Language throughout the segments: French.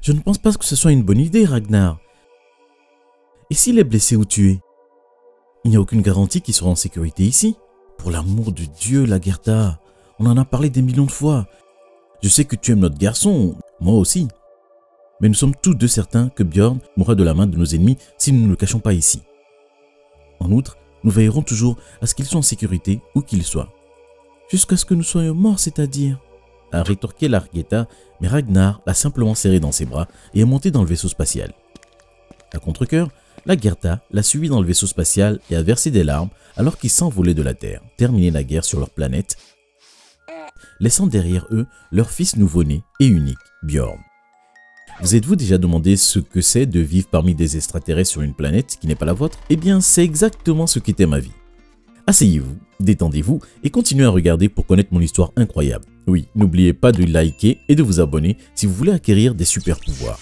Je ne pense pas que ce soit une bonne idée, Ragnar. Et s'il est blessé ou tué? Il n'y a aucune garantie qu'il sera en sécurité ici. Pour l'amour de Dieu, Lagertha, on en a parlé des millions de fois. Je sais que tu aimes notre garçon, moi aussi. Mais nous sommes tous deux certains que Björn mourra de la main de nos ennemis si nous ne le cachons pas ici. En outre, nous veillerons toujours à ce qu'il soit en sécurité où qu'il soit. Jusqu'à ce que nous soyons morts, c'est-à-dire, a rétorqué Lagertha, mais Ragnar l'a simplement serré dans ses bras et est monté dans le vaisseau spatial. À contre-cœur, Lagertha l'a suivi dans le vaisseau spatial et a versé des larmes alors qu'ils s'envolaient de la Terre, terminer la guerre sur leur planète, laissant derrière eux leur fils nouveau-né et unique, Björn. Vous êtes-vous déjà demandé ce que c'est de vivre parmi des extraterrestres sur une planète qui n'est pas la vôtre? Eh bien, c'est exactement ce qu'était ma vie. Asseyez-vous, détendez-vous et continuez à regarder pour connaître mon histoire incroyable. Oui, n'oubliez pas de liker et de vous abonner si vous voulez acquérir des super pouvoirs.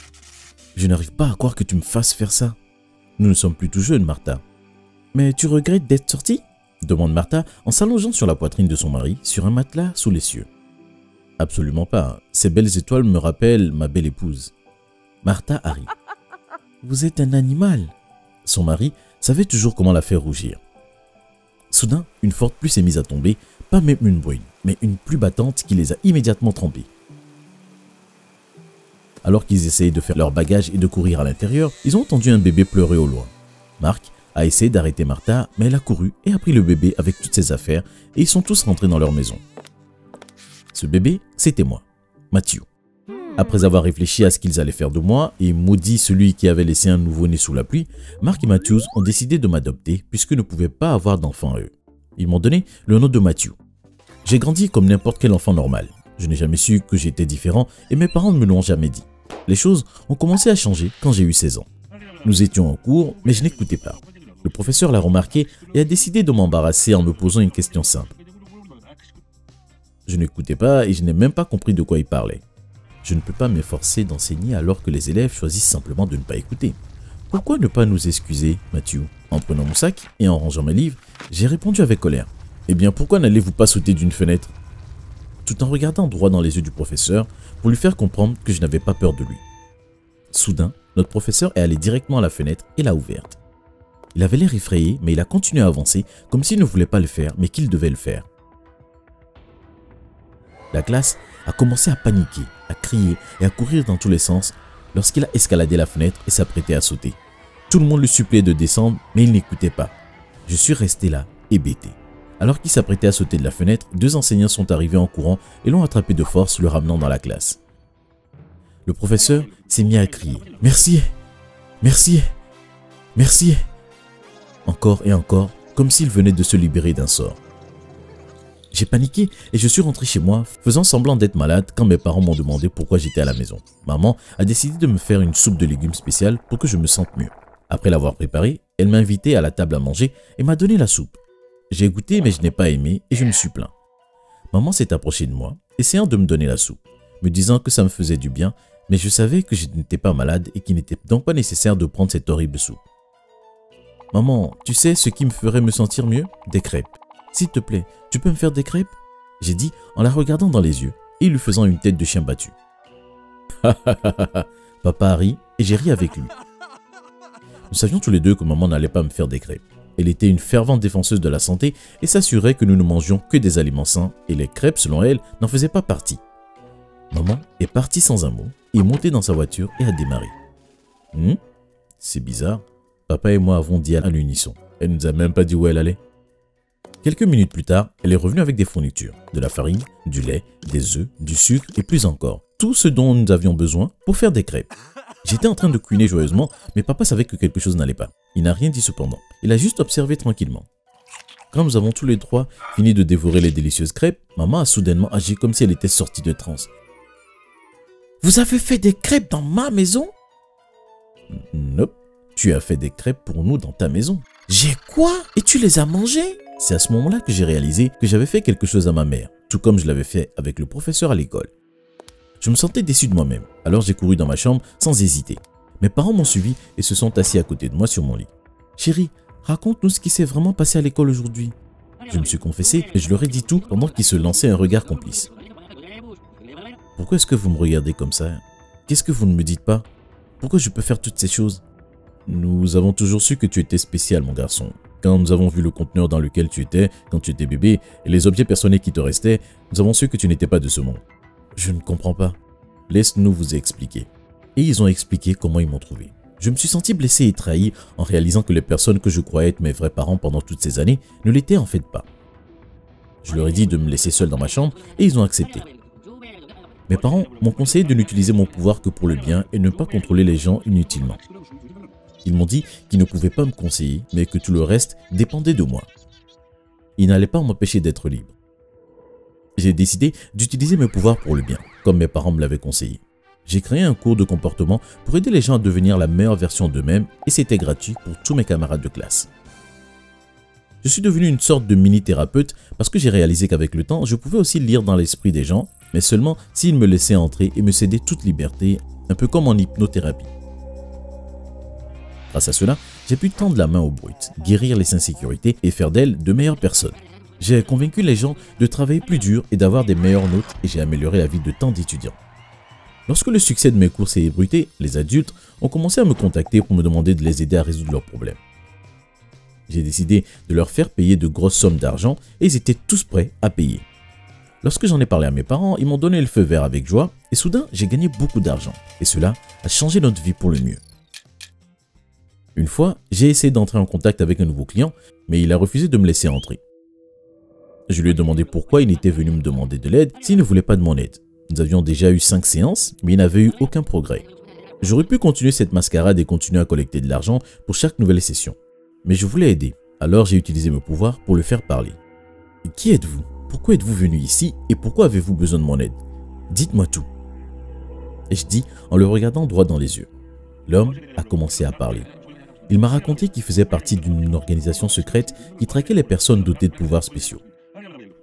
Je n'arrive pas à croire que tu me fasses faire ça. Nous ne sommes plus tout jeunes, Martha. Mais tu regrettes d'être sortie? Demande Martha en s'allongeant sur la poitrine de son mari sur un matelas sous les cieux. Absolument pas. Ces belles étoiles me rappellent ma belle épouse. Martha a ri. Vous êtes un animal. Son mari savait toujours comment la faire rougir. Soudain, une forte pluie s'est mise à tomber, pas même une bruine, mais une pluie battante qui les a immédiatement trempés. Alors qu'ils essayaient de faire leur bagage et de courir à l'intérieur, ils ont entendu un bébé pleurer au loin. Mark a essayé d'arrêter Martha, mais elle a couru et a pris le bébé avec toutes ses affaires et ils sont tous rentrés dans leur maison. Ce bébé, c'était moi, Matthew. Après avoir réfléchi à ce qu'ils allaient faire de moi et maudit celui qui avait laissé un nouveau-né sous la pluie, Mark et Matthews ont décidé de m'adopter puisqu'ils ne pouvaient pas avoir d'enfant eux. Ils m'ont donné le nom de Matthew. J'ai grandi comme n'importe quel enfant normal. Je n'ai jamais su que j'étais différent et mes parents ne me l'ont jamais dit. Les choses ont commencé à changer quand j'ai eu 16 ans. Nous étions en cours, mais je n'écoutais pas. Le professeur l'a remarqué et a décidé de m'embarrasser en me posant une question simple. Je n'écoutais pas et je n'ai même pas compris de quoi il parlait. Je ne peux pas m'efforcer d'enseigner alors que les élèves choisissent simplement de ne pas écouter. Pourquoi ne pas nous excuser, Matthew? En prenant mon sac et en rangeant mes livres, j'ai répondu avec colère. Eh bien, pourquoi n'allez-vous pas sauter d'une fenêtre? Tout en regardant droit dans les yeux du professeur pour lui faire comprendre que je n'avais pas peur de lui. Soudain, notre professeur est allé directement à la fenêtre et l'a ouverte. Il avait l'air effrayé, mais il a continué à avancer comme s'il ne voulait pas le faire, mais qu'il devait le faire. La classe a commencé à paniquer, à crier et à courir dans tous les sens lorsqu'il a escaladé la fenêtre et s'apprêtait à sauter. Tout le monde lui suppliait de descendre, mais il n'écoutait pas. Je suis resté là, hébété. Alors qu'il s'apprêtait à sauter de la fenêtre, deux enseignants sont arrivés en courant et l'ont attrapé de force, le ramenant dans la classe. Le professeur s'est mis à crier « Merci, merci, merci !» Encore et encore, comme s'il venait de se libérer d'un sort. J'ai paniqué et je suis rentré chez moi, faisant semblant d'être malade quand mes parents m'ont demandé pourquoi j'étais à la maison. Maman a décidé de me faire une soupe de légumes spéciale pour que je me sente mieux. Après l'avoir préparée, elle m'a invité à la table à manger et m'a donné la soupe. J'ai goûté mais je n'ai pas aimé et je me suis plaint. Maman s'est approchée de moi, essayant de me donner la soupe, me disant que ça me faisait du bien, mais je savais que je n'étais pas malade et qu'il n'était donc pas nécessaire de prendre cette horrible soupe. Maman, tu sais ce qui me ferait me sentir mieux? Des crêpes. S'il te plaît, tu peux me faire des crêpes? J'ai dit en la regardant dans les yeux et lui faisant une tête de chien battu. Papa a ri et j'ai ri avec lui. Nous savions tous les deux que maman n'allait pas me faire des crêpes. Elle était une fervente défenseuse de la santé et s'assurait que nous ne mangions que des aliments sains et les crêpes, selon elle, n'en faisaient pas partie. Maman est partie sans un mot, est montée dans sa voiture et a démarré. C'est bizarre. Papa et moi avons dit à l'unisson. Elle nous a même pas dit où elle allait. Quelques minutes plus tard, elle est revenue avec des fournitures, de la farine, du lait, des œufs, du sucre et plus encore. Tout ce dont nous avions besoin pour faire des crêpes. J'étais en train de cuiner joyeusement, mais papa savait que quelque chose n'allait pas. Il n'a rien dit cependant. Il a juste observé tranquillement. Quand nous avons tous les trois fini de dévorer les délicieuses crêpes, maman a soudainement agi comme si elle était sortie de transe. « Vous avez fait des crêpes dans ma maison ?» Nope. Tu as fait des crêpes pour nous dans ta maison. J'ai quoi? Et tu les as mangées? C'est à ce moment-là que j'ai réalisé que j'avais fait quelque chose à ma mère, tout comme je l'avais fait avec le professeur à l'école. Je me sentais déçu de moi-même, alors j'ai couru dans ma chambre sans hésiter. Mes parents m'ont suivi et se sont assis à côté de moi sur mon lit. Chérie, raconte-nous ce qui s'est vraiment passé à l'école aujourd'hui. Je me suis confessé et je leur ai dit tout pendant qu'ils se lançaient un regard complice. Pourquoi est-ce que vous me regardez comme ça? Qu'est-ce que vous ne me dites pas? Pourquoi je peux faire toutes ces choses? Nous avons toujours su que tu étais spécial, mon garçon. Quand nous avons vu le conteneur dans lequel tu étais, quand tu étais bébé, et les objets personnels qui te restaient, nous avons su que tu n'étais pas de ce monde. Je ne comprends pas. Laisse-nous vous expliquer. Et ils ont expliqué comment ils m'ont trouvé. Je me suis senti blessé et trahi en réalisant que les personnes que je croyais être mes vrais parents pendant toutes ces années ne l'étaient en fait pas. Je leur ai dit de me laisser seul dans ma chambre et ils ont accepté. Mes parents m'ont conseillé de n'utiliser mon pouvoir que pour le bien et ne pas contrôler les gens inutilement. Ils m'ont dit qu'ils ne pouvaient pas me conseiller, mais que tout le reste dépendait de moi. Ils n'allaient pas m'empêcher d'être libre. J'ai décidé d'utiliser mes pouvoirs pour le bien, comme mes parents me l'avaient conseillé. J'ai créé un cours de comportement pour aider les gens à devenir la meilleure version d'eux-mêmes et c'était gratuit pour tous mes camarades de classe. Je suis devenu une sorte de mini-thérapeute parce que j'ai réalisé qu'avec le temps, je pouvais aussi lire dans l'esprit des gens, mais seulement s'ils me laissaient entrer et me céder toute liberté, un peu comme en hypnothérapie. Grâce à cela, j'ai pu tendre la main aux brutes, guérir les insécurités et faire d'elles de meilleures personnes. J'ai convaincu les gens de travailler plus dur et d'avoir des meilleures notes et j'ai amélioré la vie de tant d'étudiants. Lorsque le succès de mes cours s'est ébruité, les adultes ont commencé à me contacter pour me demander de les aider à résoudre leurs problèmes. J'ai décidé de leur faire payer de grosses sommes d'argent et ils étaient tous prêts à payer. Lorsque j'en ai parlé à mes parents, ils m'ont donné le feu vert avec joie et soudain j'ai gagné beaucoup d'argent et cela a changé notre vie pour le mieux. Une fois, j'ai essayé d'entrer en contact avec un nouveau client, mais il a refusé de me laisser entrer. Je lui ai demandé pourquoi il était venu me demander de l'aide s'il ne voulait pas de mon aide. Nous avions déjà eu 5 séances, mais il n'avait eu aucun progrès. J'aurais pu continuer cette mascarade et continuer à collecter de l'argent pour chaque nouvelle session. Mais je voulais aider, alors j'ai utilisé mes pouvoirs pour le faire parler. « Qui êtes-vous? Pourquoi êtes-vous venu ici et pourquoi avez-vous besoin de mon aide? Dites-moi tout. » Et je dis en le regardant droit dans les yeux. L'homme a commencé à parler. Il m'a raconté qu'il faisait partie d'une organisation secrète qui traquait les personnes dotées de pouvoirs spéciaux,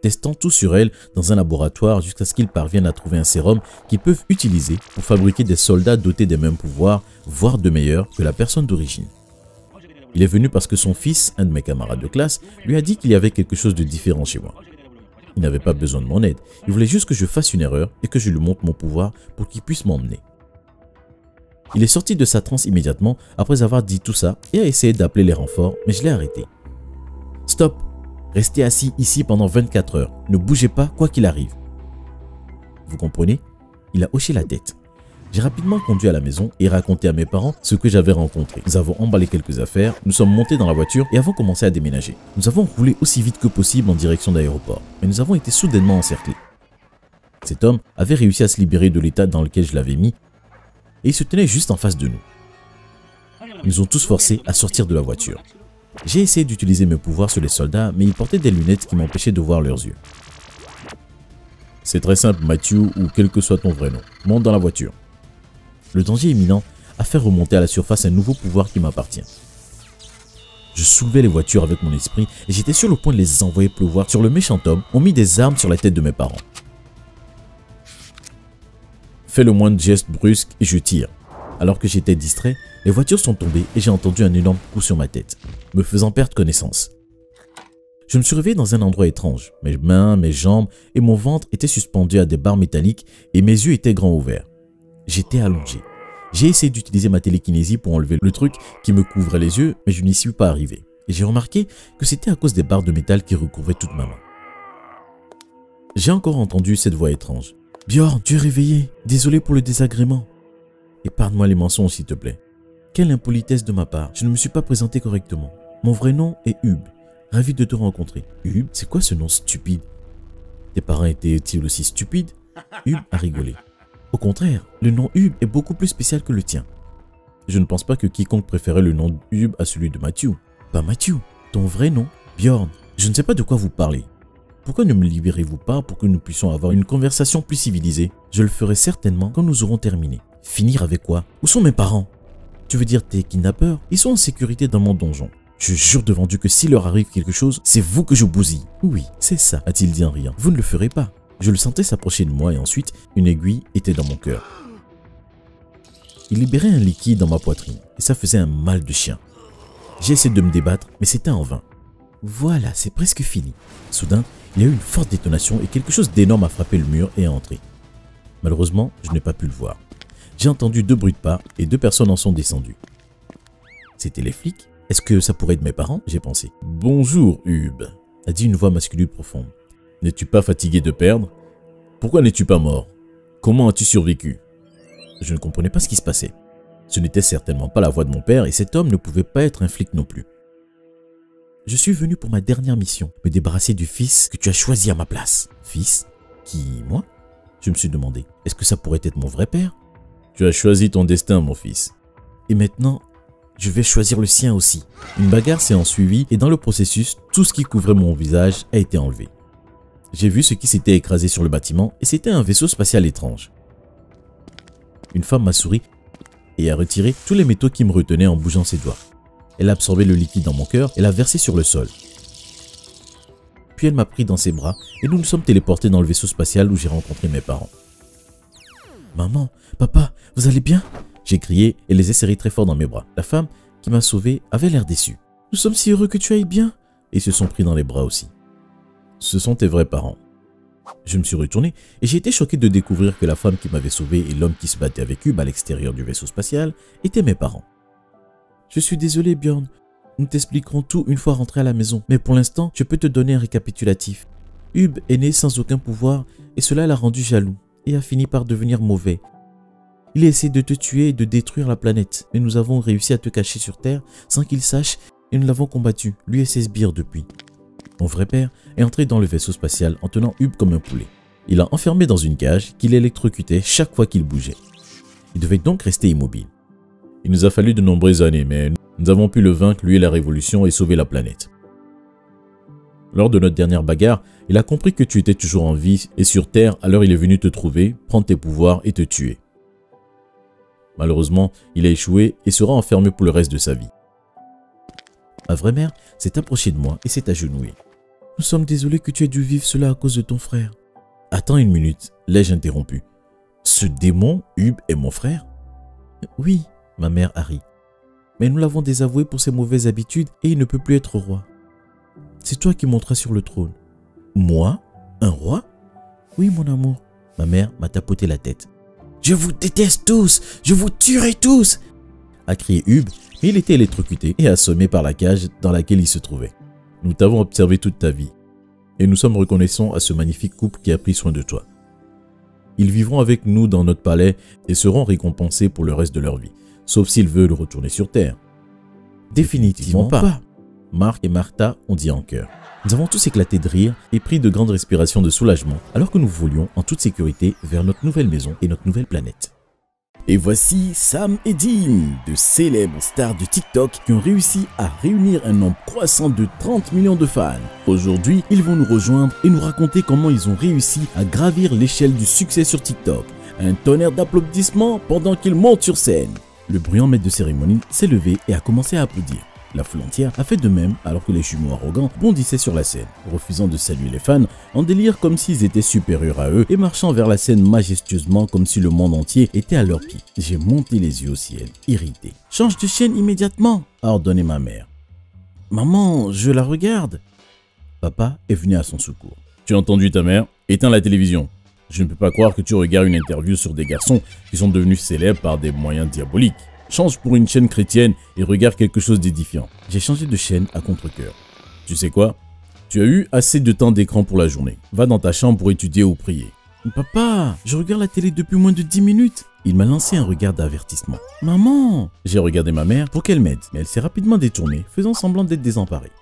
testant tout sur elles dans un laboratoire jusqu'à ce qu'ils parviennent à trouver un sérum qu'ils peuvent utiliser pour fabriquer des soldats dotés des mêmes pouvoirs, voire de meilleurs que la personne d'origine. Il est venu parce que son fils, un de mes camarades de classe, lui a dit qu'il y avait quelque chose de différent chez moi. Il n'avait pas besoin de mon aide, il voulait juste que je fasse une erreur et que je lui montre mon pouvoir pour qu'il puisse m'emmener. Il est sorti de sa transe immédiatement après avoir dit tout ça et a essayé d'appeler les renforts, mais je l'ai arrêté. Stop! Restez assis ici pendant 24 heures. Ne bougez pas quoi qu'il arrive. Vous comprenez? Il a hoché la tête. J'ai rapidement conduit à la maison et raconté à mes parents ce que j'avais rencontré. Nous avons emballé quelques affaires, nous sommes montés dans la voiture et avons commencé à déménager. Nous avons roulé aussi vite que possible en direction d'aéroport, mais nous avons été soudainement encerclés. Cet homme avait réussi à se libérer de l'état dans lequel je l'avais mis et il se tenait juste en face de nous. Ils nous ont tous forcés à sortir de la voiture. J'ai essayé d'utiliser mes pouvoirs sur les soldats, mais ils portaient des lunettes qui m'empêchaient de voir leurs yeux. C'est très simple, Matthew, ou quel que soit ton vrai nom. Monte dans la voiture. Le danger imminent a fait remonter à la surface un nouveau pouvoir qui m'appartient. Je soulevais les voitures avec mon esprit et j'étais sur le point de les envoyer pleuvoir sur le méchant homme. On mit des armes sur la tête de mes parents. Fais le moindre geste brusque et je tire. Alors que j'étais distrait, les voitures sont tombées et j'ai entendu un énorme coup sur ma tête, me faisant perdre connaissance. Je me suis réveillé dans un endroit étrange. Mes mains, mes jambes et mon ventre étaient suspendus à des barres métalliques et mes yeux étaient grands ouverts. J'étais allongé. J'ai essayé d'utiliser ma télékinésie pour enlever le truc qui me couvrait les yeux, mais je n'y suis pas arrivé. Et j'ai remarqué que c'était à cause des barres de métal qui recouvraient toute ma main. J'ai encore entendu cette voix étrange. « Bjorn, tu es réveillé. Désolé pour le désagrément. Épargne-moi les mensonges, s'il te plaît. Quelle impolitesse de ma part. Je ne me suis pas présenté correctement. Mon vrai nom est Hub. Ravi de te rencontrer. » Hub, c'est quoi ce nom stupide? Tes parents étaient-ils aussi stupides? Hub a rigolé. Au contraire, le nom Hub est beaucoup plus spécial que le tien. Je ne pense pas que quiconque préférait le nom Hub à celui de Matthew. Pas Matthew, ton vrai nom, Bjorn. Je ne sais pas de quoi vous parlez. Pourquoi ne me libérez-vous pas pour que nous puissions avoir une conversation plus civilisée? Je le ferai certainement quand nous aurons terminé. Finir avec quoi? Où sont mes parents? Tu veux dire tes kidnappeurs? Ils sont en sécurité dans mon donjon. Je jure devant Dieu que s'il leur arrive quelque chose, c'est vous que je bousille. Oui, c'est ça, a-t-il dit en riant. Vous ne le ferez pas. Je le sentais s'approcher de moi et ensuite, une aiguille était dans mon cœur. Il libérait un liquide dans ma poitrine et ça faisait un mal de chien. J'ai essayé de me débattre, mais c'était en vain. Voilà, c'est presque fini. Soudain, il y a eu une forte détonation et quelque chose d'énorme a frappé le mur et est entré. Malheureusement, je n'ai pas pu le voir. j'ai entendu 2 bruits de pas et 2 personnes en sont descendues. C'était les flics? Est-ce que ça pourrait être mes parents? J'ai pensé. Bonjour, Hub, a dit une voix masculine profonde. N'es-tu pas fatigué de perdre? Pourquoi n'es-tu pas mort? Comment as-tu survécu? Je ne comprenais pas ce qui se passait. Ce n'était certainement pas la voix de mon père et cet homme ne pouvait pas être un flic non plus. Je suis venu pour ma dernière mission, me débarrasser du fils que tu as choisi à ma place. Fils? Qui, moi? Je me suis demandé. Est-ce que ça pourrait être mon vrai père? Tu as choisi ton destin, mon fils. Et maintenant, je vais choisir le sien aussi. Une bagarre s'est ensuivie et dans le processus, tout ce qui couvrait mon visage a été enlevé. J'ai vu ce qui s'était écrasé sur le bâtiment et c'était un vaisseau spatial étrange. Une femme m'a souri et a retiré tous les métaux qui me retenaient en bougeant ses doigts. Elle a absorbé le liquide dans mon cœur et l'a versé sur le sol. Puis elle m'a pris dans ses bras et nous nous sommes téléportés dans le vaisseau spatial où j'ai rencontré mes parents. Maman, papa, vous allez bien? J'ai crié et les ai serrés très fort dans mes bras. La femme qui m'a sauvé avait l'air déçue. Nous sommes si heureux que tu ailles bien. Et ils se sont pris dans les bras aussi. Ce sont tes vrais parents. Je me suis retourné et j'ai été choqué de découvrir que la femme qui m'avait sauvé et l'homme qui se battait avec Hub à l'extérieur du vaisseau spatial étaient mes parents. Je suis désolé, Bjorn. Nous t'expliquerons tout une fois rentré à la maison. Mais pour l'instant, je peux te donner un récapitulatif. Hub est né sans aucun pouvoir et cela l'a rendu jaloux et a fini par devenir mauvais. Il a essayé de te tuer et de détruire la planète, mais nous avons réussi à te cacher sur Terre sans qu'il sache et nous l'avons combattu, lui et ses sbires depuis. Mon vrai père est entré dans le vaisseau spatial en tenant Hub comme un poulet. Il l'a enfermé dans une cage qu'il électrocutait chaque fois qu'il bougeait. Il devait donc rester immobile. Il nous a fallu de nombreuses années, mais nous avons pu le vaincre, lui et la révolution, et sauver la planète. Lors de notre dernière bagarre, il a compris que tu étais toujours en vie et sur Terre, alors il est venu te trouver, prendre tes pouvoirs et te tuer. Malheureusement, il a échoué et sera enfermé pour le reste de sa vie. Ma vraie mère s'est approchée de moi et s'est agenouillée. Nous sommes désolés que tu aies dû vivre cela à cause de ton frère. Attends une minute, l'ai-je interrompu. Ce démon, Hub, est mon frère? Oui, ma mère a ri. Mais nous l'avons désavoué pour ses mauvaises habitudes et il ne peut plus être roi. C'est toi qui monteras sur le trône. Moi? Un roi? Oui, mon amour. Ma mère m'a tapoté la tête. Je vous déteste tous! Je vous tuerai tous! A crié Hub, mais il était électrocuté et assommé par la cage dans laquelle il se trouvait. Nous t'avons observé toute ta vie et nous sommes reconnaissants à ce magnifique couple qui a pris soin de toi. Ils vivront avec nous dans notre palais et seront récompensés pour le reste de leur vie, sauf s'ils veulent retourner sur Terre. Définitivement pas. Marc et Martha ont dit en chœur. Nous avons tous éclaté de rire et pris de grandes respirations de soulagement alors que nous volions en toute sécurité vers notre nouvelle maison et notre nouvelle planète. Et voici Sam et Dean, de célèbres stars de TikTok qui ont réussi à réunir un nombre croissant de 30 millions de fans. Aujourd'hui, ils vont nous rejoindre et nous raconter comment ils ont réussi à gravir l'échelle du succès sur TikTok. Un tonnerre d'applaudissements pendant qu'ils montent sur scène. Le bruyant maître de cérémonie s'est levé et a commencé à applaudir. La foule entière a fait de même alors que les jumeaux arrogants bondissaient sur la scène, refusant de saluer les fans en délire comme s'ils étaient supérieurs à eux et marchant vers la scène majestueusement comme si le monde entier était à leurs pieds. J'ai monté les yeux au ciel, irrité. « Change de chaîne immédiatement !» a ordonné ma mère. « Maman, je la regarde !» Papa est venu à son secours. « Tu as entendu ta mère? Éteins la télévision. Je ne peux pas croire que tu regardes une interview sur des garçons qui sont devenus célèbres par des moyens diaboliques. Change pour une chaîne chrétienne et regarde quelque chose d'édifiant. » J'ai changé de chaîne à contre-cœur. « Tu sais quoi? Tu as eu assez de temps d'écran pour la journée. Va dans ta chambre pour étudier ou prier. »« Papa, je regarde la télé depuis moins de 10 minutes. » Il m'a lancé un regard d'avertissement. « Maman !» J'ai regardé ma mère pour qu'elle m'aide, mais elle s'est rapidement détournée, faisant semblant d'être désemparée.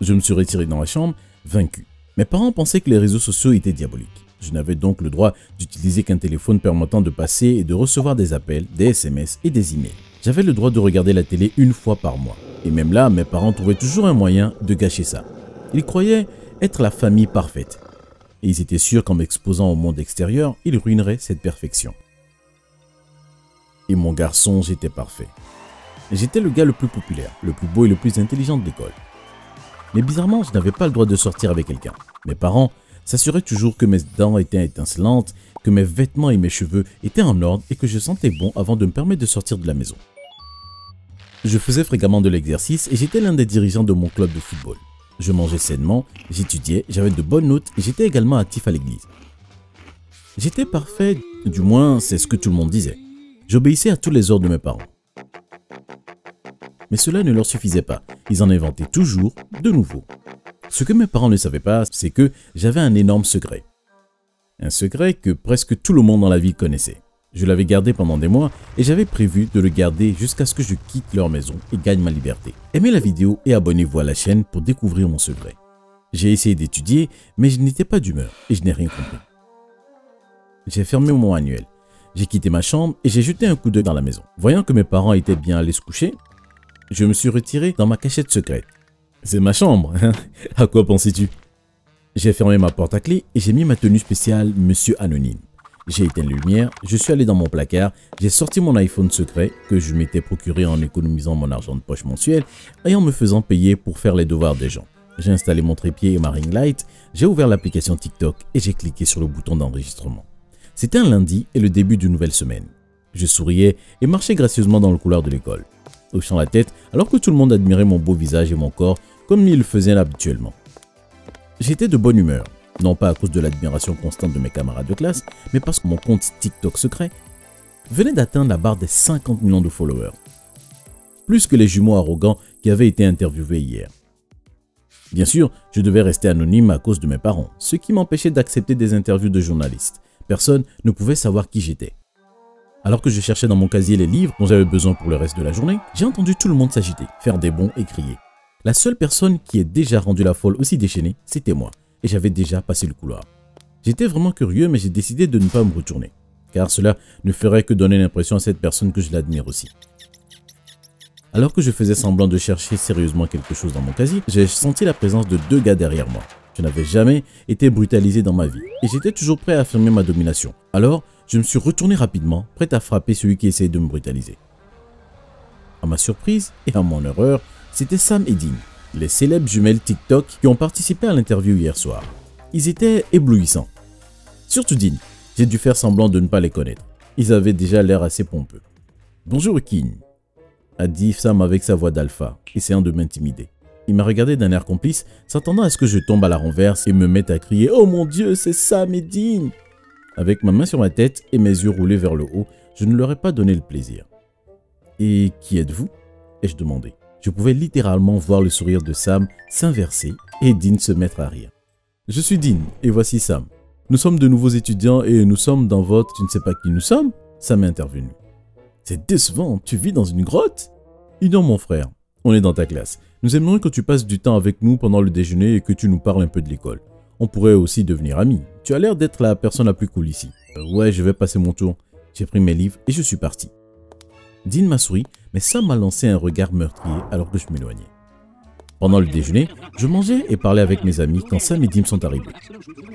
Je me suis retiré dans la chambre, vaincu. Mes parents pensaient que les réseaux sociaux étaient diaboliques. Je n'avais donc le droit d'utiliser qu'un téléphone permettant de passer et de recevoir des appels, des SMS et des emails. J'avais le droit de regarder la télé une fois par mois. Et même là, mes parents trouvaient toujours un moyen de gâcher ça. Ils croyaient être la famille parfaite. Et ils étaient sûrs qu'en m'exposant au monde extérieur, ils ruineraient cette perfection. Et mon garçon, j'étais parfait. J'étais le gars le plus populaire, le plus beau et le plus intelligent de l'école. Mais bizarrement, je n'avais pas le droit de sortir avec quelqu'un. Mes parents s'assuraient toujours que mes dents étaient étincelantes, que mes vêtements et mes cheveux étaient en ordre et que je sentais bon avant de me permettre de sortir de la maison. Je faisais fréquemment de l'exercice et j'étais l'un des dirigeants de mon club de football. Je mangeais sainement, j'étudiais, j'avais de bonnes notes et j'étais également actif à l'église. J'étais parfait, du moins c'est ce que tout le monde disait. J'obéissais à tous les ordres de mes parents. Mais cela ne leur suffisait pas. Ils en inventaient toujours de nouveaux. Ce que mes parents ne savaient pas, c'est que j'avais un énorme secret. Un secret que presque tout le monde dans la ville connaissait. Je l'avais gardé pendant des mois et j'avais prévu de le garder jusqu'à ce que je quitte leur maison et gagne ma liberté. Aimez la vidéo et abonnez-vous à la chaîne pour découvrir mon secret. J'ai essayé d'étudier, mais je n'étais pas d'humeur et je n'ai rien compris. J'ai fermé mon manuel. J'ai quitté ma chambre et j'ai jeté un coup d'œil dans la maison. Voyant que mes parents étaient bien allés se coucher, je me suis retiré dans ma cachette secrète. C'est ma chambre, hein? À quoi pensais-tu? J'ai fermé ma porte à clé et j'ai mis ma tenue spéciale Monsieur Anonyme. J'ai éteint les lumières, je suis allé dans mon placard, j'ai sorti mon iPhone secret que je m'étais procuré en économisant mon argent de poche mensuel et en me faisant payer pour faire les devoirs des gens. J'ai installé mon trépied et ma ring light, j'ai ouvert l'application TikTok et j'ai cliqué sur le bouton d'enregistrement. C'était un lundi et le début d'une nouvelle semaine. Je souriais et marchais gracieusement dans le couloir de l'école, hochant la tête alors que tout le monde admirait mon beau visage et mon corps comme il le faisait habituellement. J'étais de bonne humeur. Non pas à cause de l'admiration constante de mes camarades de classe, mais parce que mon compte TikTok secret venait d'atteindre la barre des 50 millions de followers. Plus que les jumeaux arrogants qui avaient été interviewés hier. Bien sûr, je devais rester anonyme à cause de mes parents, ce qui m'empêchait d'accepter des interviews de journalistes. Personne ne pouvait savoir qui j'étais. Alors que je cherchais dans mon casier les livres dont j'avais besoin pour le reste de la journée, j'ai entendu tout le monde s'agiter, faire des bonds et crier. La seule personne qui ait déjà rendu la folle aussi déchaînée, c'était moi. Et j'avais déjà passé le couloir. J'étais vraiment curieux, mais j'ai décidé de ne pas me retourner, car cela ne ferait que donner l'impression à cette personne que je l'admire aussi. Alors que je faisais semblant de chercher sérieusement quelque chose dans mon casier, j'ai senti la présence de deux gars derrière moi. Je n'avais jamais été brutalisé dans ma vie, et j'étais toujours prêt à affirmer ma domination. Alors, je me suis retourné rapidement, prêt à frapper celui qui essayait de me brutaliser. À ma surprise et à mon horreur, c'était Sam et Dean, les célèbres jumelles TikTok qui ont participé à l'interview hier soir. Ils étaient éblouissants. Surtout Dean, j'ai dû faire semblant de ne pas les connaître. Ils avaient déjà l'air assez pompeux. « Bonjour King », a dit Sam avec sa voix d'alpha, essayant de m'intimider. Il m'a regardé d'un air complice, s'attendant à ce que je tombe à la renverse et me mette à crier « Oh mon Dieu, c'est Sam et Dean !» Avec ma main sur ma tête et mes yeux roulés vers le haut, je ne leur ai pas donné le plaisir. « Et qui êtes-vous » ai-je demandé. Je pouvais littéralement voir le sourire de Sam s'inverser et Dean se mettre à rire. « Je suis Dean et voici Sam. Nous sommes de nouveaux étudiants et nous sommes dans votre... Tu ne sais pas qui nous sommes ?» Sam est intervenu. « C'est décevant, tu vis dans une grotte ?» « Non mon frère, on est dans ta classe. Nous aimerions que tu passes du temps avec nous pendant le déjeuner et que tu nous parles un peu de l'école. On pourrait aussi devenir amis. Tu as l'air d'être la personne la plus cool ici. » Ouais, je vais passer mon tour. J'ai pris mes livres et je suis parti. Dean m'a souri, mais Sam m'a lancé un regard meurtrier alors que je m'éloignais. Pendant le déjeuner, je mangeais et parlais avec mes amis quand Sam et Dean sont arrivés.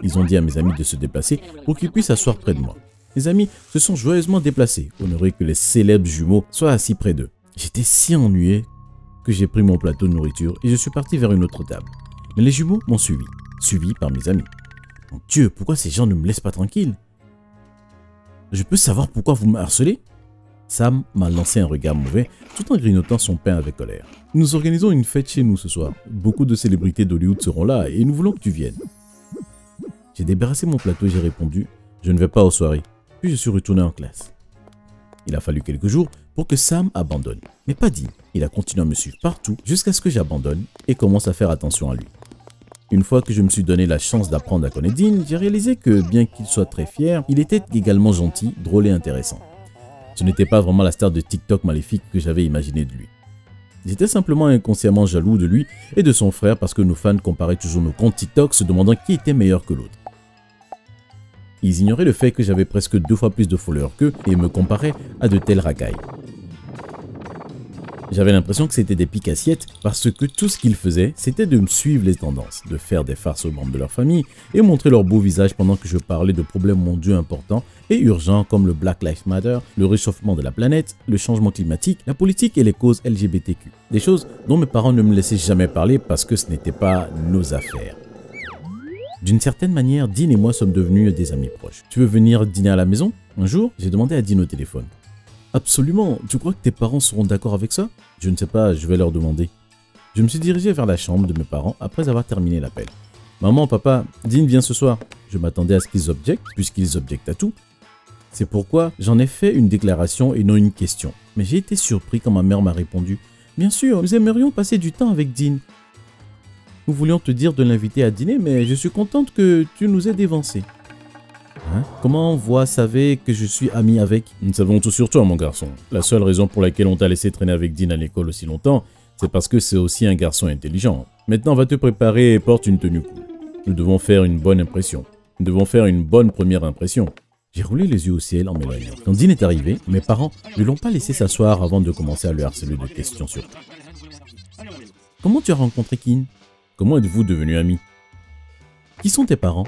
Ils ont dit à mes amis de se déplacer pour qu'ils puissent s'asseoir près de moi. Mes amis se sont joyeusement déplacés, honorés que les célèbres jumeaux soient assis près d'eux. J'étais si ennuyé que j'ai pris mon plateau de nourriture et je suis parti vers une autre table. Mais les jumeaux m'ont suivi par mes amis. Mon Dieu, pourquoi ces gens ne me laissent pas tranquille? Je peux savoir pourquoi vous me harcelez? Sam m'a lancé un regard mauvais tout en grignotant son pain avec colère. Nous organisons une fête chez nous ce soir. Beaucoup de célébrités d'Hollywood seront là et nous voulons que tu viennes. J'ai débarrassé mon plateau et j'ai répondu « Je ne vais pas aux soirées ». Puis je suis retourné en classe. Il a fallu quelques jours pour que Sam abandonne. Mais pas Dean. Il a continué à me suivre partout jusqu'à ce que j'abandonne et commence à faire attention à lui. Une fois que je me suis donné la chance d'apprendre à connaître Dean, j'ai réalisé que bien qu'il soit très fier, il était également gentil, drôle et intéressant. Ce n'était pas vraiment la star de TikTok maléfique que j'avais imaginé de lui. J'étais simplement inconsciemment jaloux de lui et de son frère parce que nos fans comparaient toujours nos comptes TikTok se demandant qui était meilleur que l'autre. Ils ignoraient le fait que j'avais presque 2 fois plus de followers qu'eux et me comparaient à de telles racailles. J'avais l'impression que c'était des piques-assiettes parce que tout ce qu'ils faisaient, c'était de me suivre les tendances, de faire des farces aux membres de leur famille et montrer leur beau visage pendant que je parlais de problèmes mondiaux importants et urgents comme le Black Lives Matter, le réchauffement de la planète, le changement climatique, la politique et les causes LGBTQ. Des choses dont mes parents ne me laissaient jamais parler parce que ce n'était pas nos affaires. D'une certaine manière, Dean et moi sommes devenus des amis proches. Tu veux venir dîner à la maison? Un jour, j'ai demandé à Dean au téléphone. Absolument, tu crois que tes parents seront d'accord avec ça? Je ne sais pas, je vais leur demander. Je me suis dirigé vers la chambre de mes parents après avoir terminé l'appel. Maman, papa, Dean vient ce soir. Je m'attendais à ce qu'ils objectent, puisqu'ils objectent à tout. C'est pourquoi j'en ai fait une déclaration et non une question. Mais j'ai été surpris quand ma mère m'a répondu « Bien sûr, nous aimerions passer du temps avec Dean. Nous voulions te dire de l'inviter à dîner, mais je suis contente que tu nous aies dévancé. » Hein? Comment vous savez que je suis ami avec? Nous savons tout sur toi, mon garçon. La seule raison pour laquelle on t'a laissé traîner avec Dean à l'école aussi longtemps, c'est parce que c'est aussi un garçon intelligent. Maintenant, va te préparer et porte une tenue cool. Nous devons faire une bonne impression. Nous devons faire une bonne première impression. J'ai roulé les yeux au ciel en m'éloignant. Quand Dean est arrivé, mes parents ne l'ont pas laissé s'asseoir avant de commencer à le harceler de questions sur tout. Comment tu as rencontré Keane? Comment êtes-vous devenus amis? Qui sont tes parents?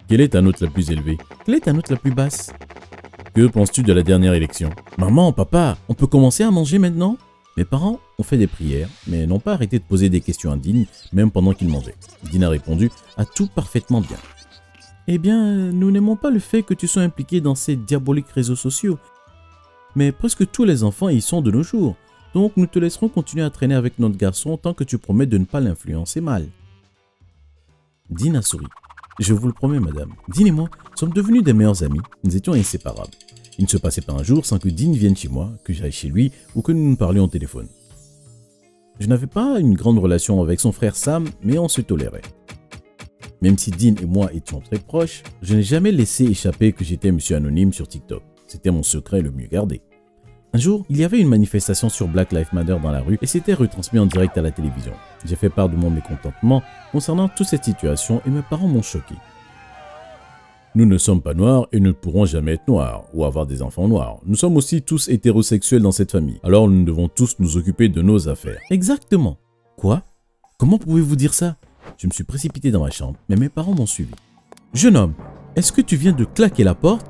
Quelle est ta note la plus élevée? Quelle est ta note la plus basse? Que penses-tu de la dernière élection? Maman, papa, on peut commencer à manger maintenant? Mes parents ont fait des prières, mais n'ont pas arrêté de poser des questions à Dean, même pendant qu'il mangeait. Dean a répondu à tout parfaitement bien. Eh bien, nous n'aimons pas le fait que tu sois impliqué dans ces diaboliques réseaux sociaux. Mais presque tous les enfants y sont de nos jours. Donc nous te laisserons continuer à traîner avec notre garçon tant que tu promets de ne pas l'influencer mal. Dean a souri. Je vous le promets, madame. Dean et moi sommes devenus des meilleurs amis. Nous étions inséparables. Il ne se passait pas un jour sans que Dean vienne chez moi, que j'aille chez lui ou que nous nous parlions au téléphone. Je n'avais pas une grande relation avec son frère Sam, mais on se tolérait. Même si Dean et moi étions très proches, je n'ai jamais laissé échapper que j'étais Monsieur Anonyme sur TikTok. C'était mon secret le mieux gardé. Un jour, il y avait une manifestation sur Black Lives Matter dans la rue et c'était retransmis en direct à la télévision. J'ai fait part de mon mécontentement concernant toute cette situation et mes parents m'ont choqué. Nous ne sommes pas noirs et ne pourrons jamais être noirs ou avoir des enfants noirs. Nous sommes aussi tous hétérosexuels dans cette famille. Alors nous devons tous nous occuper de nos affaires. Exactement. Quoi? Comment pouvez-vous dire ça? Je me suis précipité dans ma chambre, mais mes parents m'ont suivi. Jeune homme, est-ce que tu viens de claquer la porte?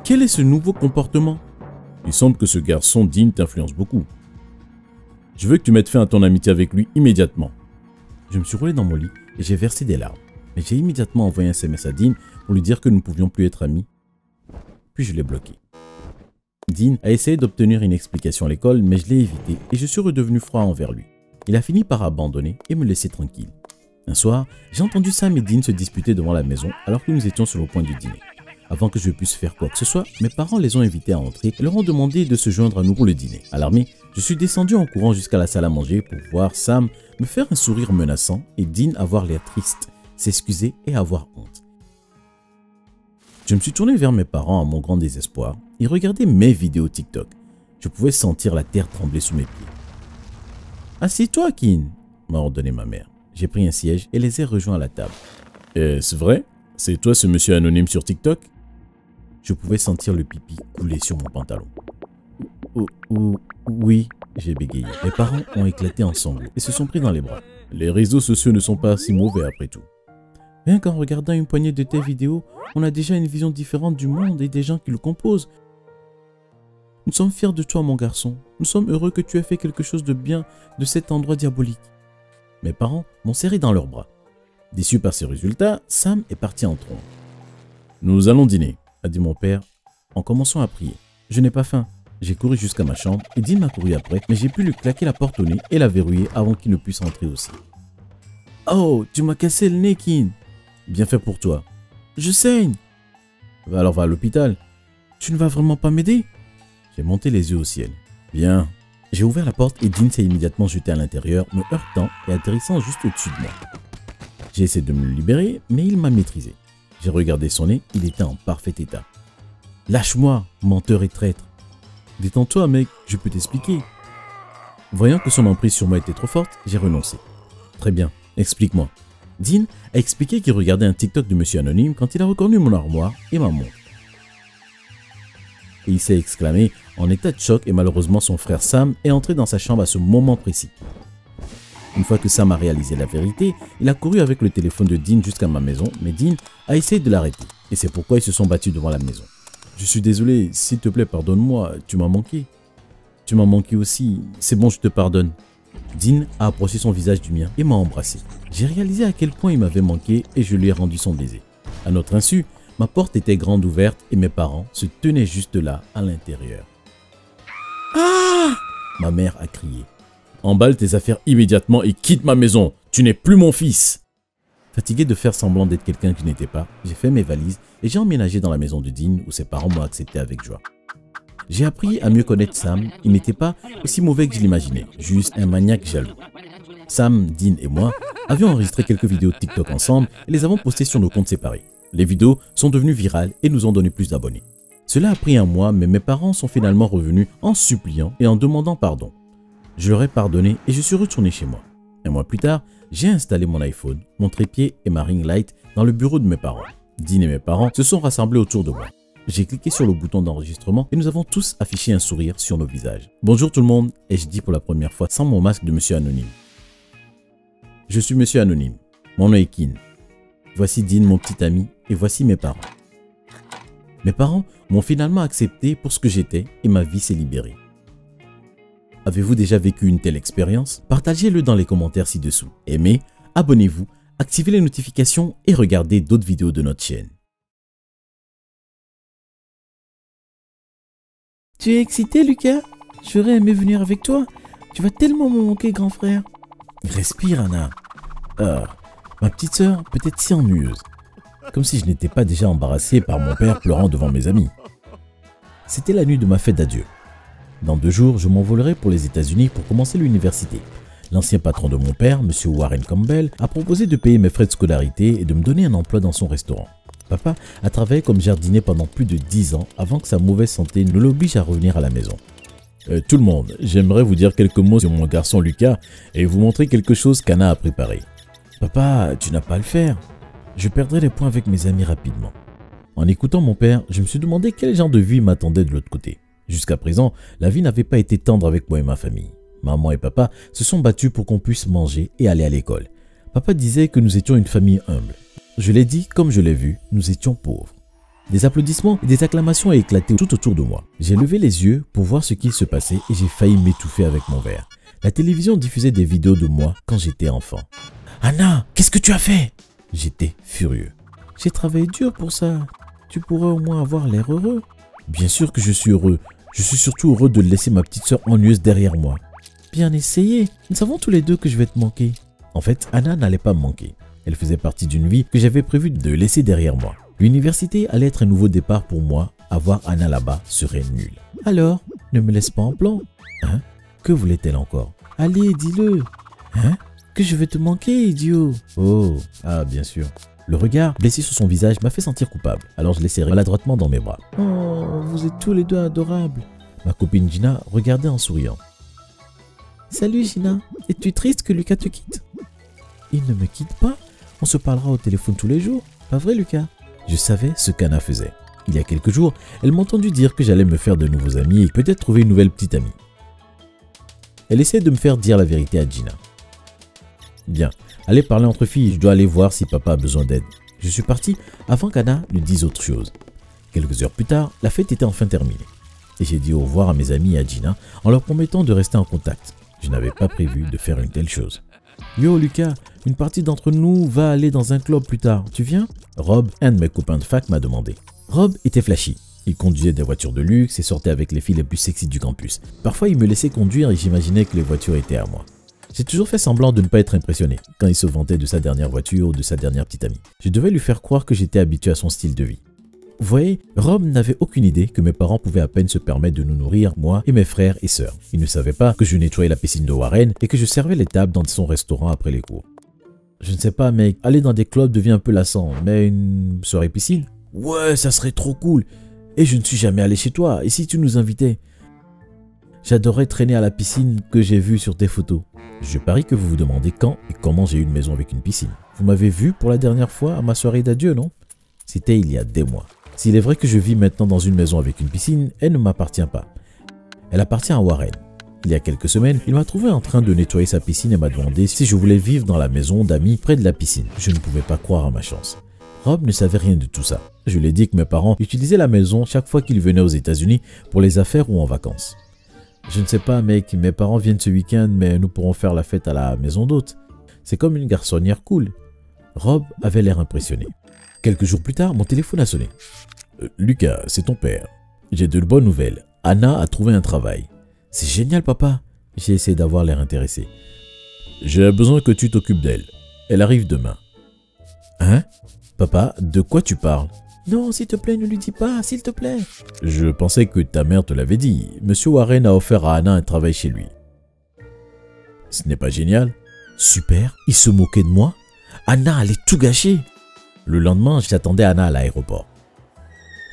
Quel est ce nouveau comportement? Il semble que ce garçon Dean t'influence beaucoup. Je veux que tu mettes fin à ton amitié avec lui immédiatement. Je me suis roulé dans mon lit et j'ai versé des larmes. Mais j'ai immédiatement envoyé un SMS à Dean pour lui dire que nous ne pouvions plus être amis. Puis je l'ai bloqué. Dean a essayé d'obtenir une explication à l'école, mais je l'ai évité et je suis redevenu froid envers lui. Il a fini par abandonner et me laisser tranquille. Un soir, j'ai entendu Sam et Dean se disputer devant la maison alors que nous étions sur le point de dîner. Avant que je puisse faire quoi que ce soit, mes parents les ont invités à entrer et leur ont demandé de se joindre à nous pour le dîner. Alarmé, je suis descendu en courant jusqu'à la salle à manger pour voir Sam me faire un sourire menaçant et Dean avoir l'air triste, s'excuser et avoir honte. Je me suis tourné vers mes parents à mon grand désespoir. Ils regardaient mes vidéos TikTok. Je pouvais sentir la terre trembler sous mes pieds. « Assieds-toi, Keane » m'a ordonné ma mère. J'ai pris un siège et les ai rejoints à la table. « Est-ce vrai? C'est toi ce monsieur anonyme sur TikTok ?» Je pouvais sentir le pipi couler sur mon pantalon. « Oui », j'ai bégayé. Mes parents ont éclaté en sanglots et se sont pris dans les bras. Les réseaux sociaux ne sont pas si mauvais après tout. Rien qu'en regardant une poignée de tes vidéos, on a déjà une vision différente du monde et des gens qui le composent. Nous sommes fiers de toi, mon garçon. Nous sommes heureux que tu aies fait quelque chose de bien de cet endroit diabolique. Mes parents m'ont serré dans leurs bras. Déçu par ces résultats, Sam est parti en trombe. « Nous allons dîner », a dit mon père en commençant à prier. Je n'ai pas faim. J'ai couru jusqu'à ma chambre et Dean m'a couru après, mais j'ai pu lui claquer la porte au nez et la verrouiller avant qu'il ne puisse entrer aussi. « Oh, tu m'as cassé le nez, Keane. Bien fait pour toi. Je saigne. Alors va à l'hôpital. Tu ne vas vraiment pas m'aider? » J'ai monté les yeux au ciel. Bien. J'ai ouvert la porte et Dean s'est immédiatement jeté à l'intérieur, me heurtant et atterrissant juste au-dessus de moi. J'ai essayé de me libérer, mais il m'a maîtrisé. J'ai regardé son nez, il était en parfait état. « Lâche-moi, menteur et traître. »« Détends-toi, mec, je peux t'expliquer. » Voyant que son emprise sur moi était trop forte, j'ai renoncé. « Très bien, explique-moi. » Dean a expliqué qu'il regardait un TikTok de Monsieur Anonyme quand il a reconnu mon armoire et ma montre. Et il s'est exclamé en état de choc et malheureusement son frère Sam est entré dans sa chambre à ce moment précis. Une fois que Sam a réalisé la vérité, il a couru avec le téléphone de Dean jusqu'à ma maison, mais Dean a essayé de l'arrêter et c'est pourquoi ils se sont battus devant la maison. Je suis désolé, s'il te plaît pardonne-moi, tu m'as manqué. Tu m'as manqué aussi, c'est bon je te pardonne. Dean a approché son visage du mien et m'a embrassé. J'ai réalisé à quel point il m'avait manqué et je lui ai rendu son baiser. À notre insu, ma porte était grande ouverte et mes parents se tenaient juste là, à l'intérieur. « Ah !» Ma mère a crié. « Emballe tes affaires immédiatement et quitte ma maison. Tu n'es plus mon fils. » Fatigué de faire semblant d'être quelqu'un qui n'était pas, j'ai fait mes valises et j'ai emménagé dans la maison de Dean où ses parents m'ont accepté avec joie. J'ai appris à mieux connaître Sam, il n'était pas aussi mauvais que je l'imaginais, juste un maniaque jaloux. Sam, Dean et moi avions enregistré quelques vidéos de TikTok ensemble et les avons postées sur nos comptes séparés. Les vidéos sont devenues virales et nous ont donné plus d'abonnés. Cela a pris un mois, mais mes parents sont finalement revenus en suppliant et en demandant pardon. Je leur ai pardonné et je suis retourné chez moi. Un mois plus tard, j'ai installé mon iPhone, mon trépied et ma ring light dans le bureau de mes parents. Dean et mes parents se sont rassemblés autour de moi. J'ai cliqué sur le bouton d'enregistrement et nous avons tous affiché un sourire sur nos visages. Bonjour tout le monde, ai-je dit pour la première fois sans mon masque de Monsieur Anonyme. Je suis Monsieur Anonyme, mon nom est Kin. Voici Dean, mon petit ami, et voici mes parents. Mes parents m'ont finalement accepté pour ce que j'étais et ma vie s'est libérée. Avez-vous déjà vécu une telle expérience? Partagez-le dans les commentaires ci-dessous. Aimez, abonnez-vous, activez les notifications et regardez d'autres vidéos de notre chaîne. Tu es excité, Lucas? J'aurais aimé venir avec toi. Tu vas tellement me manquer, grand frère. Respire, Anna. Ma petite sœur peut être si ennuyeuse. Comme si je n'étais pas déjà embarrassé par mon père pleurant devant mes amis. C'était la nuit de ma fête d'adieu. Dans 2 jours, je m'envolerai pour les États-Unis pour commencer l'université. L'ancien patron de mon père, M. Warren Campbell, a proposé de payer mes frais de scolarité et de me donner un emploi dans son restaurant. Papa a travaillé comme jardinier pendant plus de 10 ans avant que sa mauvaise santé ne l'oblige à revenir à la maison. Tout le monde, j'aimerais vous dire quelques mots sur mon garçon Lucas et vous montrer quelque chose qu'Anna a préparé. Papa, tu n'as pas à le faire. Je perdrai les points avec mes amis rapidement. En écoutant mon père, je me suis demandé quel genre de vie m'attendait de l'autre côté. Jusqu'à présent, la vie n'avait pas été tendre avec moi et ma famille. Maman et papa se sont battus pour qu'on puisse manger et aller à l'école. Papa disait que nous étions une famille humble. Je l'ai dit comme je l'ai vu, nous étions pauvres. Des applaudissements et des acclamations ont éclaté tout autour de moi. J'ai levé les yeux pour voir ce qu'il se passait et j'ai failli m'étouffer avec mon verre. La télévision diffusait des vidéos de moi quand j'étais enfant. « Anna, qu'est-ce que tu as fait ?» J'étais furieux. « J'ai travaillé dur pour ça. Tu pourrais au moins avoir l'air heureux. » Bien sûr que je suis heureux. Je suis surtout heureux de laisser ma petite sœur ennuyeuse derrière moi. Bien essayé. Nous savons tous les deux que je vais te manquer. En fait, Anna n'allait pas me manquer. Elle faisait partie d'une vie que j'avais prévu de laisser derrière moi. L'université allait être un nouveau départ pour moi. Avoir Anna là-bas serait nul. Alors, ne me laisse pas en plan. Hein? Que voulait-elle encore? Allez, dis-le. Hein? Que je vais te manquer, idiot. Oh, ah, bien sûr. Le regard blessé sur son visage m'a fait sentir coupable, alors je l'ai serré maladroitement dans mes bras. Oh, vous êtes tous les deux adorables. Ma copine Gina regardait en souriant. Salut Gina, es-tu triste que Lucas te quitte? Il ne me quitte pas, on se parlera au téléphone tous les jours, pas vrai Lucas? Je savais ce qu'Anna faisait. Il y a quelques jours, elle m'a entendu dire que j'allais me faire de nouveaux amis et peut-être trouver une nouvelle petite amie. Elle essayait de me faire dire la vérité à Gina. Bien, allez parler entre filles, je dois aller voir si papa a besoin d'aide. Je suis parti avant qu'Anna ne dise autre chose. Quelques heures plus tard, la fête était enfin terminée. Et j'ai dit au revoir à mes amis et à Gina en leur promettant de rester en contact. Je n'avais pas prévu de faire une telle chose. Yo Lucas, une partie d'entre nous va aller dans un club plus tard, tu viens? Rob, un de mes copains de fac, m'a demandé. Rob était flashy. Il conduisait des voitures de luxe et sortait avec les filles les plus sexy du campus. Parfois il me laissait conduire et j'imaginais que les voitures étaient à moi. J'ai toujours fait semblant de ne pas être impressionné quand il se vantait de sa dernière voiture ou de sa dernière petite amie. Je devais lui faire croire que j'étais habitué à son style de vie. Vous voyez, Rob n'avait aucune idée que mes parents pouvaient à peine se permettre de nous nourrir, moi et mes frères et sœurs. Il ne savait pas que je nettoyais la piscine de Warren et que je servais les tables dans son restaurant après les cours. Je ne sais pas, mec, aller dans des clubs devient un peu lassant, mais une soirée piscine? Ouais, ça serait trop cool. Et je ne suis jamais allé chez toi, et si tu nous invitais? J'adorais traîner à la piscine que j'ai vue sur tes photos. Je parie que vous vous demandez quand et comment j'ai eu une maison avec une piscine. Vous m'avez vu pour la dernière fois à ma soirée d'adieu, non? C'était il y a des mois. S'il est vrai que je vis maintenant dans une maison avec une piscine, elle ne m'appartient pas. Elle appartient à Warren. Il y a quelques semaines, il m'a trouvé en train de nettoyer sa piscine et m'a demandé si je voulais vivre dans la maison d'amis près de la piscine. Je ne pouvais pas croire à ma chance. Rob ne savait rien de tout ça. Je lui ai dit que mes parents utilisaient la maison chaque fois qu'ils venaient aux États-Unis pour les affaires ou en vacances. Je ne sais pas mec, mes parents viennent ce week-end mais nous pourrons faire la fête à la maison d'hôte. C'est comme une garçonnière cool. Rob avait l'air impressionné. Quelques jours plus tard, mon téléphone a sonné. Lucas, c'est ton père. J'ai de bonnes nouvelles. Anna a trouvé un travail. C'est génial papa. J'ai essayé d'avoir l'air intéressé. J'ai besoin que tu t'occupes d'elle. Elle arrive demain. Hein? Papa, de quoi tu parles? Non, s'il te plaît, ne lui dis pas, s'il te plaît. Je pensais que ta mère te l'avait dit. Monsieur Warren a offert à Anna un travail chez lui. Ce n'est pas génial? Super, il se moquait de moi. Anna allait tout gâcher. Le lendemain, j'attendais Anna à l'aéroport.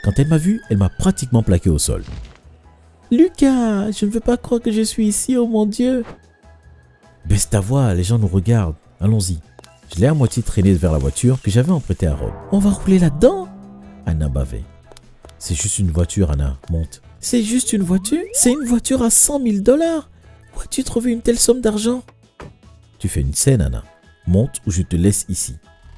Quand elle m'a vu, elle m'a pratiquement plaqué au sol. Lucas, je ne veux pas croire que je suis ici, oh mon Dieu. Baisse ta voix, les gens nous regardent. Allons-y. Je l'ai à moitié traîné vers la voiture que j'avais empruntée à Rob. On va rouler là-dedans? Anna bavait. C'est juste une voiture, Anna. Monte. C'est juste une voiture? C'est une voiture à 100 000 $. Où as-tu trouvé une telle somme d'argent? Tu fais une scène, Anna. Monte ou je te laisse ici.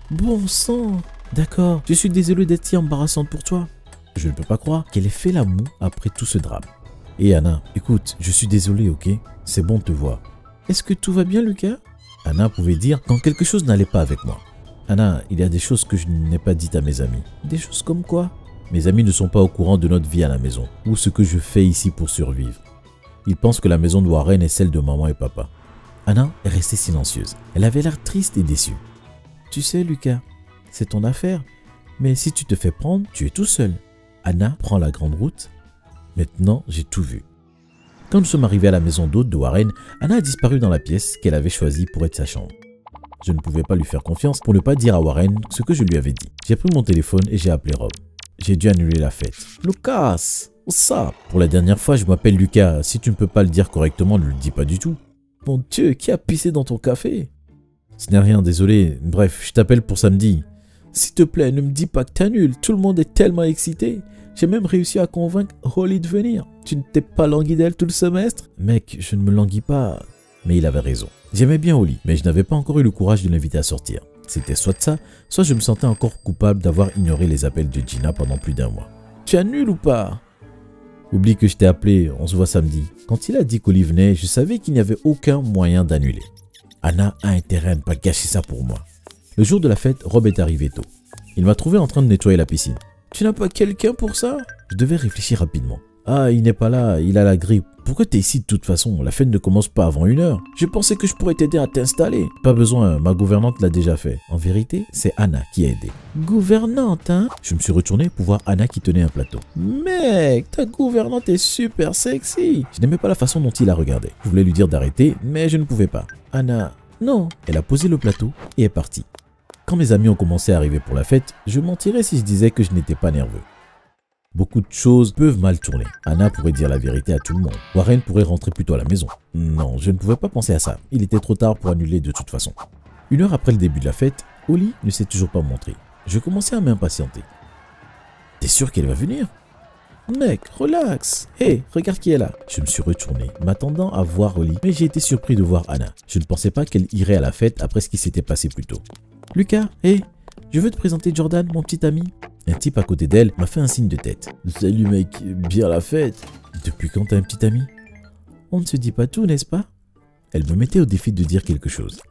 Bon sang. D'accord, je suis désolé d'être si embarrassante pour toi. Je ne peux pas croire qu'elle ait fait la moue après tout ce drame. Et Anna, écoute, je suis désolé, ok? C'est bon de te voir. Est-ce que tout va bien, Lucas? Anna pouvait dire quand quelque chose n'allait pas avec moi. Anna, il y a des choses que je n'ai pas dites à mes amis. Des choses comme quoi? Mes amis ne sont pas au courant de notre vie à la maison, ou ce que je fais ici pour survivre. Ils pensent que la maison de Warren est celle de maman et papa. Anna est restée silencieuse. Elle avait l'air triste et déçue. Tu sais, Lucas, c'est ton affaire. Mais si tu te fais prendre, tu es tout seul. Anna prend la grande route. Maintenant, j'ai tout vu. Quand nous sommes arrivés à la maison d'hôte de Warren, Anna a disparu dans la pièce qu'elle avait choisie pour être sa chambre. Je ne pouvais pas lui faire confiance pour ne pas dire à Warren ce que je lui avais dit. J'ai pris mon téléphone et j'ai appelé Rob. J'ai dû annuler la fête. Lucas, ça. Pour la dernière fois, je m'appelle Lucas. Si tu ne peux pas le dire correctement, ne le dis pas du tout. Mon Dieu, qui a pissé dans ton café? Ce n'est rien, désolé. Bref, je t'appelle pour samedi. S'il te plaît, ne me dis pas que t'annules. Tout le monde est tellement excité. J'ai même réussi à convaincre Holly de venir. Tu ne t'es pas langui d'elle tout le semestre? Mec, je ne me languis pas. Mais il avait raison. J'aimais bien Holly, mais je n'avais pas encore eu le courage de l'inviter à sortir. C'était soit ça, soit je me sentais encore coupable d'avoir ignoré les appels de Gina pendant plus d'1 mois. Tu annules ou pas? Oublie que je t'ai appelé, on se voit samedi. Quand il a dit qu'Holly venait, je savais qu'il n'y avait aucun moyen d'annuler. Anna a intérêt à ne pas gâcher ça pour moi. Le jour de la fête, Rob est arrivé tôt. Il m'a trouvé en train de nettoyer la piscine. Tu n'as pas quelqu'un pour ça? Je devais réfléchir rapidement. Ah, il n'est pas là, il a la grippe. Pourquoi t'es ici de toute façon? La fête ne commence pas avant 1 heure. Je pensais que je pourrais t'aider à t'installer. Pas besoin, ma gouvernante l'a déjà fait. En vérité, c'est Anna qui a aidé. Gouvernante, hein? Je me suis retourné pour voir Anna qui tenait un plateau. Mec, ta gouvernante est super sexy. Je n'aimais pas la façon dont il la regardait. Je voulais lui dire d'arrêter, mais je ne pouvais pas. Anna, non. Elle a posé le plateau et est partie. Quand mes amis ont commencé à arriver pour la fête, je mentirais si je disais que je n'étais pas nerveux. Beaucoup de choses peuvent mal tourner. Anna pourrait dire la vérité à tout le monde. Warren pourrait rentrer plus tôt à la maison. Non, je ne pouvais pas penser à ça. Il était trop tard pour annuler de toute façon. 1 heure après le début de la fête, Holly ne s'est toujours pas montrée. Je commençais à m'impatienter. T'es sûr qu'elle va venir? Mec, relax. Hé, regarde qui est là. Je me suis retourné, m'attendant à voir Holly, mais j'ai été surpris de voir Anna. Je ne pensais pas qu'elle irait à la fête après ce qui s'était passé plus tôt. Lucas, hé, je veux te présenter Jordan, mon petit ami. Un type à côté d'elle m'a fait un signe de tête. Salut mec, bien la fête. Depuis quand t'as un petit ami? On ne se dit pas tout, n'est-ce pas? Elle me mettait au défi de dire quelque chose.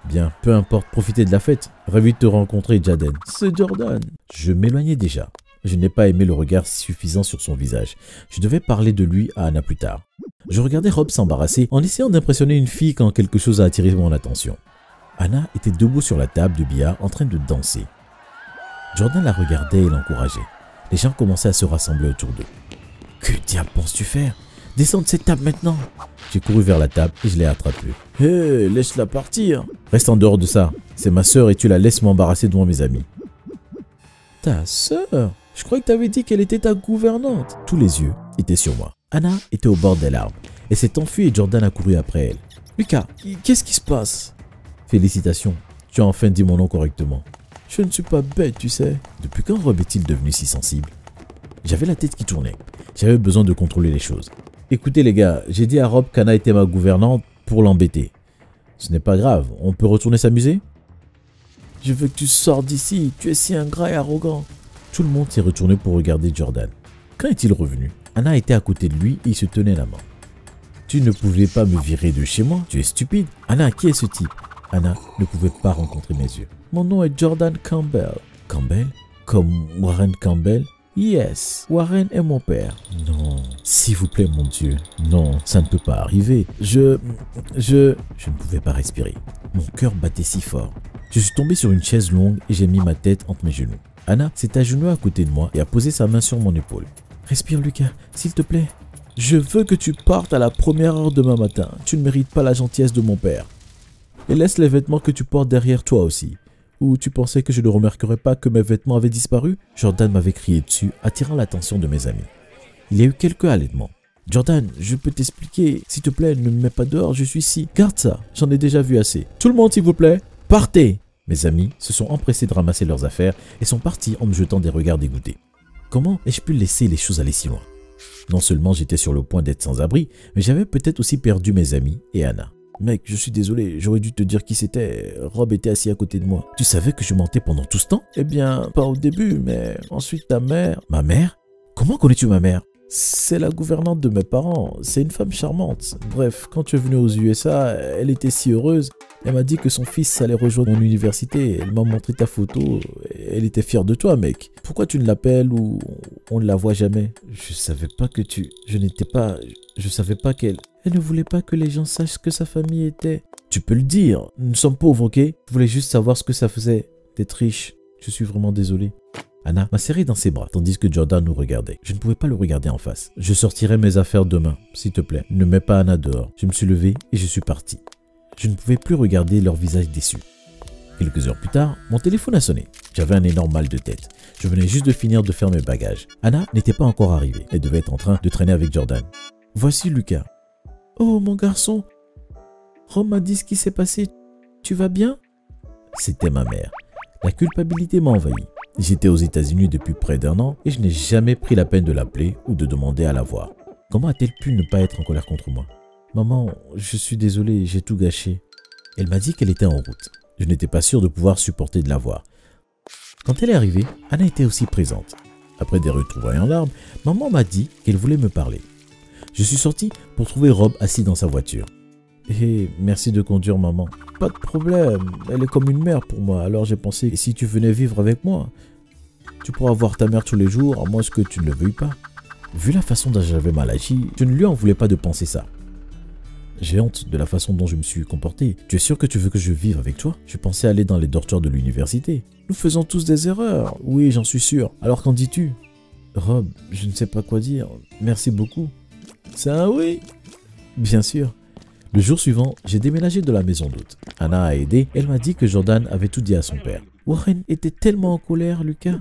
Bien, peu importe, profitez de la fête. Ravi de te rencontrer, Jaden. C'est Jordan. Je m'éloignais déjà. Je n'ai pas aimé le regard suffisant sur son visage. Je devais parler de lui à Anna plus tard. Je regardais Rob s'embarrasser en essayant d'impressionner une fille quand quelque chose a attiré mon attention. Anna était debout sur la table de billard en train de danser. Jordan la regardait et l'encourageait. Les gens commençaient à se rassembler autour d'eux. Que diable penses-tu faire? Descends de cette table maintenant. J'ai couru vers la table et je l'ai attrapée. Hé, laisse-la partir. Reste en dehors de ça. C'est ma sœur et tu la laisses m'embarrasser devant mes amis. Ta sœur? Je croyais que tu avais dit qu'elle était ta gouvernante. Tous les yeux étaient sur moi. Anna était au bord des larmes. Elle s'est enfuie et Jordan a couru après elle. Lucas, qu'est-ce qui se passe? Félicitations, tu as enfin dit mon nom correctement. Je ne suis pas bête, tu sais. Depuis quand Rob est-il devenu si sensible? J'avais la tête qui tournait. J'avais besoin de contrôler les choses. Écoutez les gars, j'ai dit à Rob qu'Anna était ma gouvernante pour l'embêter. Ce n'est pas grave, on peut retourner s'amuser? Je veux que tu sortes d'ici, tu es si ingrat et arrogant. Tout le monde s'est retourné pour regarder Jordan. Quand est-il revenu? Anna était à côté de lui et il se tenait la main. Tu ne pouvais pas me virer de chez moi, tu es stupide. Anna, qui est ce type? Anna ne pouvait pas rencontrer mes yeux. Mon nom est Jordan Campbell. Campbell? Comme Warren Campbell? Yes, Warren est mon père. Non, s'il vous plaît mon Dieu. Non, ça ne peut pas arriver. Je ne pouvais pas respirer. Mon cœur battait si fort. Je suis tombé sur une chaise longue et j'ai mis ma tête entre mes genoux. Anna s'est agenouillée à côté de moi et a posé sa main sur mon épaule. Respire Lucas, s'il te plaît. Je veux que tu partes à la première heure demain matin. Tu ne mérites pas la gentillesse de mon père. Et laisse les vêtements que tu portes derrière toi aussi. Ou tu pensais que je ne remarquerais pas que mes vêtements avaient disparu? Jordan m'avait crié dessus, attirant l'attention de mes amis. Il y a eu quelques halètements. Jordan, je peux t'expliquer. S'il te plaît, ne me mets pas dehors, je suis ici. Garde ça, j'en ai déjà vu assez. Tout le monde, s'il vous plaît, partez! Mes amis se sont empressés de ramasser leurs affaires et sont partis en me jetant des regards dégoûtés. Comment ai-je pu laisser les choses aller si loin? Non seulement j'étais sur le point d'être sans abri, mais j'avais peut-être aussi perdu mes amis et Anna. Mec, je suis désolé, j'aurais dû te dire qui c'était. Rob était assis à côté de moi. Tu savais que je mentais pendant tout ce temps? Eh bien, pas au début, mais ensuite ta mère... Ma mère? Comment connais-tu ma mère? C'est la gouvernante de mes parents, c'est une femme charmante. Bref, quand tu es venu aux USA, elle était si heureuse. Elle m'a dit que son fils allait rejoindre mon université. Elle m'a montré ta photo. Elle était fière de toi, mec. Pourquoi tu ne l'appelles ou on ne la voit jamais? Je savais pas que tu... Je savais pas qu'elle... Elle ne voulait pas que les gens sachent ce que sa famille était. Tu peux le dire. Nous sommes pauvres, ok? Je voulais juste savoir ce que ça faisait d'être riche. Je suis vraiment désolé. Anna m'a serré dans ses bras, tandis que Jordan nous regardait. Je ne pouvais pas le regarder en face. Je sortirai mes affaires demain, s'il te plaît. Ne mets pas Anna dehors. Je me suis levé et je suis parti. Je ne pouvais plus regarder leur visage déçu. Quelques heures plus tard, mon téléphone a sonné. J'avais un énorme mal de tête. Je venais juste de finir de faire mes bagages. Anna n'était pas encore arrivée. Elle devait être en train de traîner avec Jordan. Voici Lucas. Oh mon garçon, Rob m'a dit ce qui s'est passé. Tu vas bien? C'était ma mère. La culpabilité m'a envahi. J'étais aux États-Unis depuis près d'1 an et je n'ai jamais pris la peine de l'appeler ou de demander à la voir. Comment a-t-elle pu ne pas être en colère contre moi? Maman, je suis désolé, j'ai tout gâché. Elle m'a dit qu'elle était en route. Je n'étais pas sûr de pouvoir supporter de la voir. Quand elle est arrivée, Anna était aussi présente. Après des retrouvailles en larmes, maman m'a dit qu'elle voulait me parler. Je suis sorti pour trouver Rob assis dans sa voiture. Hé, merci de conduire maman. Pas de problème, elle est comme une mère pour moi, alors j'ai pensé que si tu venais vivre avec moi, tu pourras voir ta mère tous les jours, à moins que tu ne le veuilles pas. Vu la façon dont j'avais mal agi, je ne lui en voulais pas de penser ça. J'ai honte de la façon dont je me suis comporté. Tu es sûr que tu veux que je vive avec toi? Je pensais aller dans les dortoirs de l'université. Nous faisons tous des erreurs. Oui, j'en suis sûr. Alors qu'en dis-tu? Rob, je ne sais pas quoi dire. Merci beaucoup. C'est un oui? Bien sûr. Le jour suivant, j'ai déménagé de la maison d'hôte. Anna a aidé. Elle m'a dit que Jordan avait tout dit à son père. Warren était tellement en colère, Lucas.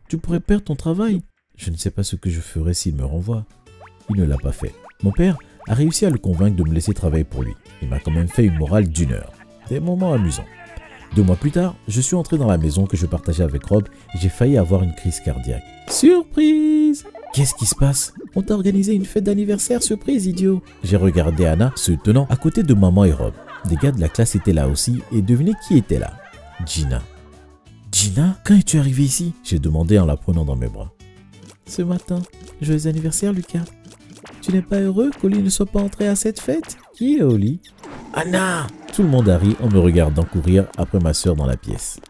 Tu pourrais perdre ton travail. Je ne sais pas ce que je ferais s'il me renvoie. Il ne l'a pas fait. Mon père a réussi à le convaincre de me laisser travailler pour lui. Il m'a quand même fait une morale d'1 heure. Des moments amusants. 2 mois plus tard, je suis entré dans la maison que je partageais avec Rob et j'ai failli avoir une crise cardiaque. Surprise! Qu'est-ce qui se passe? On t'a organisé une fête d'anniversaire surprise, idiot. J'ai regardé Anna se tenant à côté de maman et Rob. Des gars de la classe étaient là aussi et devinez qui était là? Gina. Gina, quand es-tu arrivée ici? J'ai demandé en la prenant dans mes bras. Ce matin. Joyeux anniversaire, Lucas. Tu n'es pas heureux qu'Oli ne soit pas entré à cette fête? Qui est Oli? Anna! Tout le monde a ri en me regardant courir après ma sœur dans la pièce.